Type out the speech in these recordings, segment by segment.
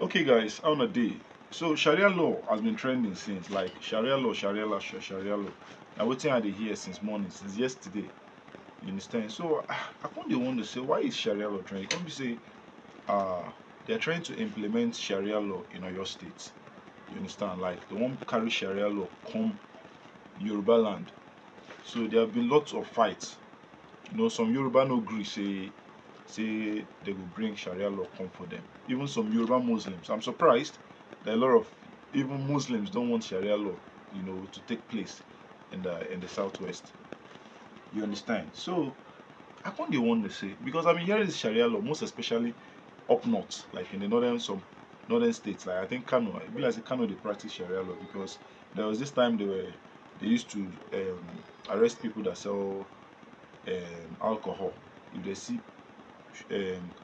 Okay, guys, on a day. So Sharia law has been trending since, like Sharia law, Sharia law, Sharia law. Now, waiting at the here since morning, since yesterday. You understand? So I can't want to say why is Sharia law trending? Can't be say uh they're trying to implement Sharia law in your state. You understand? Like they want to carry Sharia law come Yoruba land. So there have been lots of fights. Some Yoruba no agree say they will bring Sharia law come for them. Even some Yoruba Muslims. I'm surprised that a lot of even Muslims don't want Sharia law, to take place in the southwest. You understand? So I can't the one to say because I've been hearing this Sharia law, most especially up north, like in the northern states. Like I think Kano, I realize Kano they practice Sharia law because there was this time they used to arrest people that sell alcohol. If they see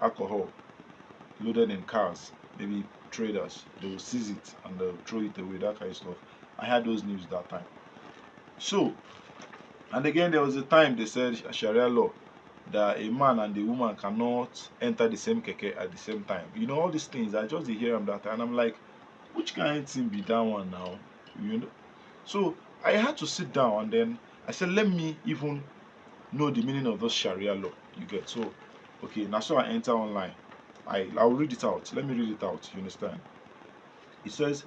alcohol loaded in cars, maybe traders, they will seize it and they'll throw it away, that kind of stuff. I had those news that time. So, and again, there was a time they said Sharia law that a man and a woman cannot enter the same keke at the same time. All these things, I just hear them that time, and I'm like, which kind of thing be that one now? You know? So, I had to sit down and then I said, let me even know the meaning of those Sharia law. You get so, okay, now so I enter online. I'll read it out. Let me read it out. You understand? It says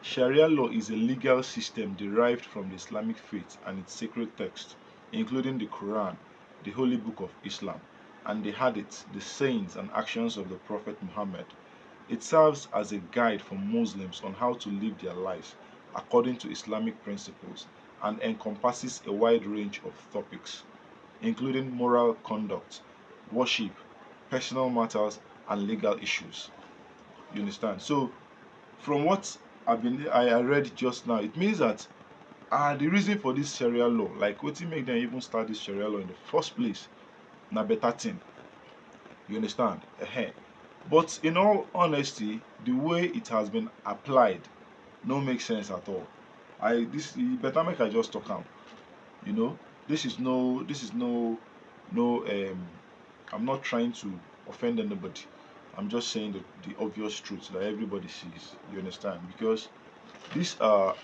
Sharia law is a legal system derived from the Islamic faith and its sacred text, including the Quran, the holy book of Islam, and the hadiths, the sayings and actions of the Prophet Muhammad. It serves as a guide for Muslims on how to live their lives according to Islamic principles and encompasses a wide range of topics, including moral conduct, worship, personal matters, and legal issues. You understand? So, from what I read just now, it means that the reason for this Sharia law, like what make them even start this Sharia law in the first place, na better thing. You understand? But in all honesty, the way it has been applied no make sense at all. Better make I just talk am. You know, this is no. I'm not trying to offend anybody. I'm just saying the obvious truth that everybody sees. You understand? Because this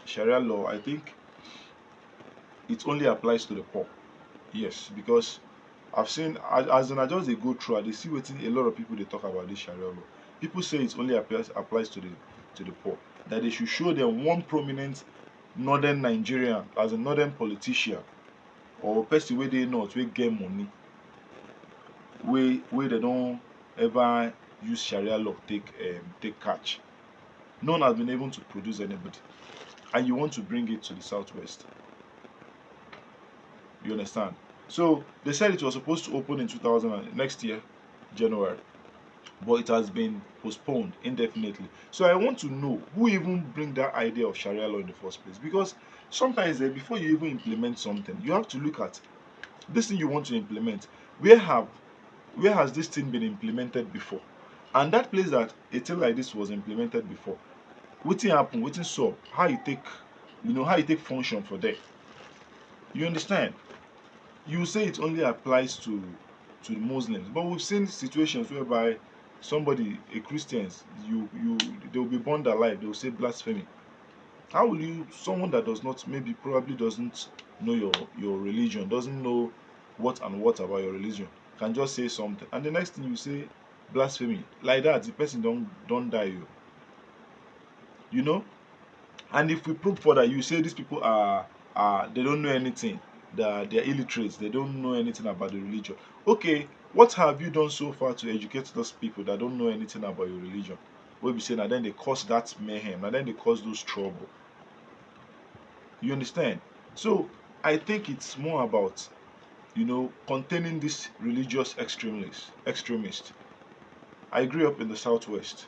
Sharia law, I think it only applies to the poor. Yes, because I've seen as in I just they go through, they see what a lot of people they talk about this Sharia law. People say it only applies to the poor. That they should show them one prominent northern Nigerian as a northern politician or person where they not we get money, where they don't ever use Sharia law take catch. None has been able to produce anybody. And you want to bring it to the southwest. You understand? So they said it was supposed to open in 2000 next year, January, but it has been postponed indefinitely. So I want to know who even bring that idea of Sharia law in the first place, because sometimes before you even implement something, you have to look at this thing you want to implement. Where have where has this thing been implemented before? And that place that a thing like this was implemented before, wetin happen, wetin sup, how you take function for there. You understand? You say it only applies to the Muslims, but we've seen situations whereby somebody, a Christians, they will be burned alive. They will say blasphemy. How will someone that does not, maybe probably doesn't know your religion, doesn't know what and what about your religion, can just say something, and the next thing you say blasphemy like that, the person don't die. You know. And if we prove further, you say these people are they don't know anything, that they're illiterate, they don't know anything about the religion. Okay, what have you done so far to educate those people that don't know anything about your religion? We'll be saying that then they cause that mayhem, and then they cause those trouble. You understand? So I think it's more about containing this religious extremists. I grew up in the southwest.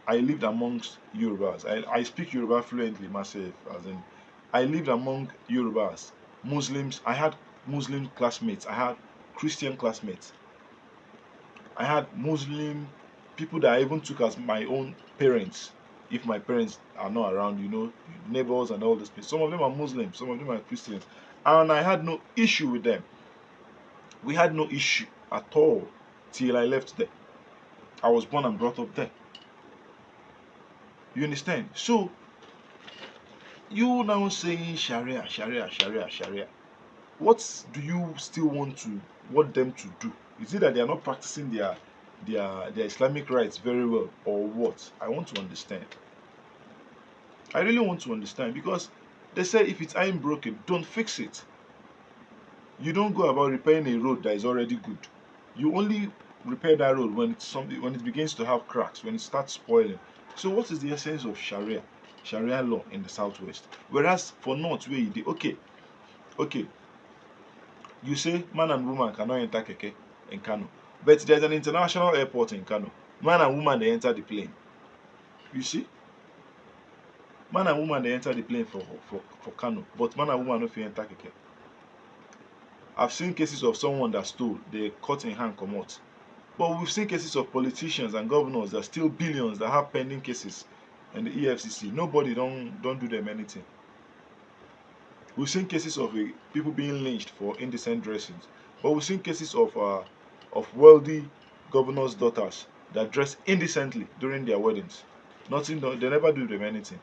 I lived amongst Yorubas. I speak Yoruba fluently myself, as in I lived among Yorubas, Muslims. I had Muslim classmates. I had Christian classmates. I had Muslim people that I even took as my own parents. If my parents are not around, neighbors and all this. Some of them are Muslims, some of them are Christians. And I had no issue with them. We had no issue at all till I left there. I was born and brought up there. You understand? So you now saying Sharia, Sharia, Sharia, Sharia. What do you still want them to do? Is it that they are not practicing their Islamic rights very well, or what? I want to understand. I really want to understand, because they say if it ain't broken, don't fix it. You don't go about repairing a road that is already good. You only repair that road when it's something, when it begins to have cracks, when it starts spoiling. So what is the essence of Sharia law in the southwest? Whereas for north where you did, okay, you say man and woman cannot enter keke in Kano, but there's an international airport in Kano. Man and woman they enter the plane. You see, man and woman they enter the plane for Kano, but man and woman no fit enter keke. I've seen cases of someone that stole, they cut in hand come out. But we've seen cases of politicians and governors that steal billions that have pending cases in the EFCC. Nobody don't do them anything. We've seen cases of people being lynched for indecent dressings. But we've seen cases of wealthy governors' daughters that dress indecently during their weddings. Nothing, they never do them anything.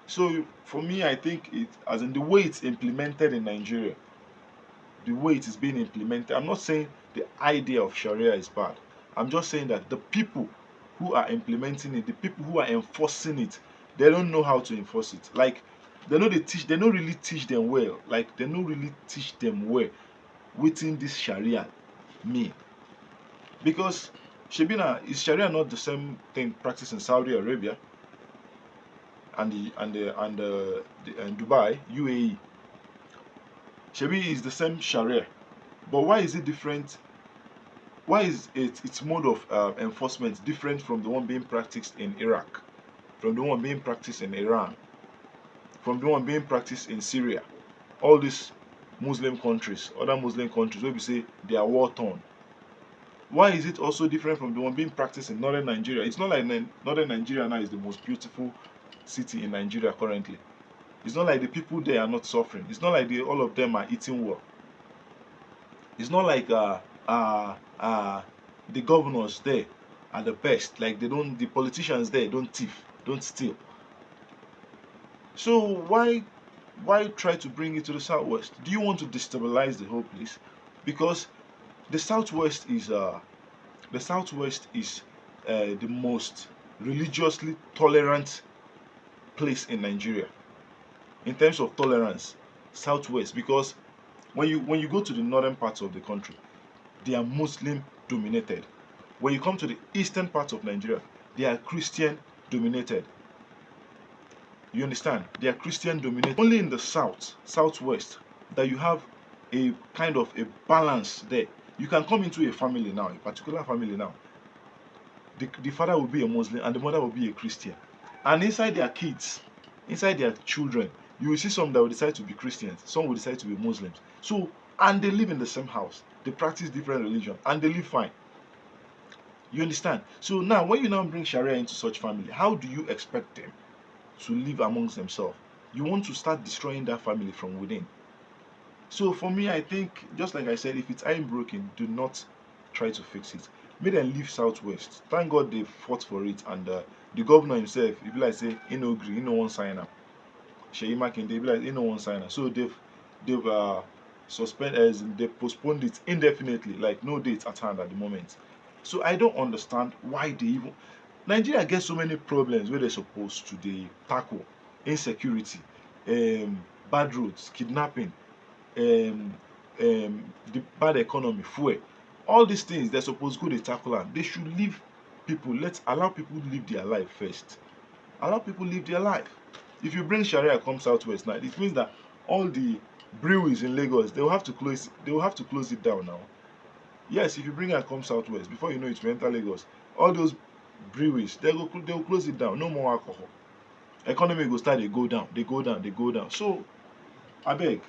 So for me, I think it, as in the way it's implemented in Nigeria, the way it is being implemented. I'm not saying the idea of Sharia is bad. I'm just saying that the people who are implementing it, the people who are enforcing it, they don't know how to enforce it. Like they don't really teach them well. Like they don't really teach them well within this Sharia mean. Because Shebina, is Sharia not the same thing practiced in Saudi Arabia and Dubai, UAE? Shebi is the same Sharia. But why is it different? Why is its mode of enforcement different from the one being practiced in Iraq, from the one being practiced in Iran, from the one being practiced in Syria? All these Muslim countries, other Muslim countries, where we say they are war torn. Why is it also different from the one being practiced in northern Nigeria? It's not like northern Nigeria now is the most beautiful city in Nigeria currently. It's not like the people there are not suffering. It's not like all of them are eating well. It's not like uh, uh, the governors there are the best. Like the politicians there don't thief, don't steal. So why try to bring it to the southwest? Do you want to destabilize the whole place? Because the southwest is the most religiously tolerant place in Nigeria in terms of tolerance. Southwest, because when you go to the northern parts of the country, they are Muslim dominated. When you come to the eastern parts of Nigeria, they are Christian dominated. You understand? They are Christian dominated. Only in the southwest, that you have a kind of a balance there. You can come into a family now, a particular family now. The father will be a Muslim and the mother will be a Christian. And inside their kids, inside their children, you will see some that will decide to be Christians, some will decide to be Muslims. So, and they live in the same house. They practice different religion and they live fine. You understand? So now, when you now bring Sharia into such family, how do you expect them to live amongst themselves? You want to start destroying that family from within. So for me, I think, just like I said, if it ain't broken, do not try to fix it. Make them leave Southwest. Thank God they fought for it, and the governor himself, he be like say he no agree, he no one sign up. Sheyi Makinde, he be like he no one sign up. So they've they postponed it indefinitely, like no date at hand at the moment. So I don't understand why they even Nigeria gets so many problems where they're supposed to they tackle insecurity, bad roads, kidnapping, um, the bad economy, fuel, all these things they're supposed to go they tackle am. They should leave people. Let's allow people live their life first. Allow people live their life. If you bring Sharia come southwest now, it means that all the breweries in Lagos they will have to close. They will have to close it down now. Yes, if you bring am come southwest, before you know it, you enter Lagos. All those breweries they will close it down. No more alcohol. Economy go start they go down, they go down, they go down. So I beg.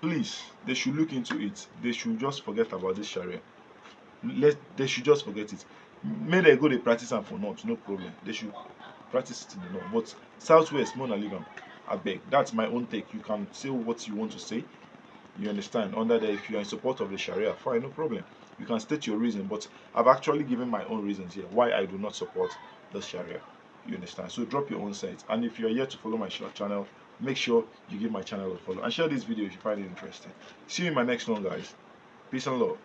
Please, they should look into it. They should just forget about this Sharia. They should just forget it. May they go they practice am for north, no problem. They should practice it in the north. But southwest, Mona leave am. I beg. That's my own take. You can say what you want to say. You understand? Under there, if you are in support of the Sharia, fine, no problem. You can state your reason. But I've actually given my own reasons here why I do not support the Sharia. You understand? So drop your own sense. And if you're yet to follow my channel, make sure you give my channel a follow and share this video if you find it interesting. See you in my next one, guys. Peace and love.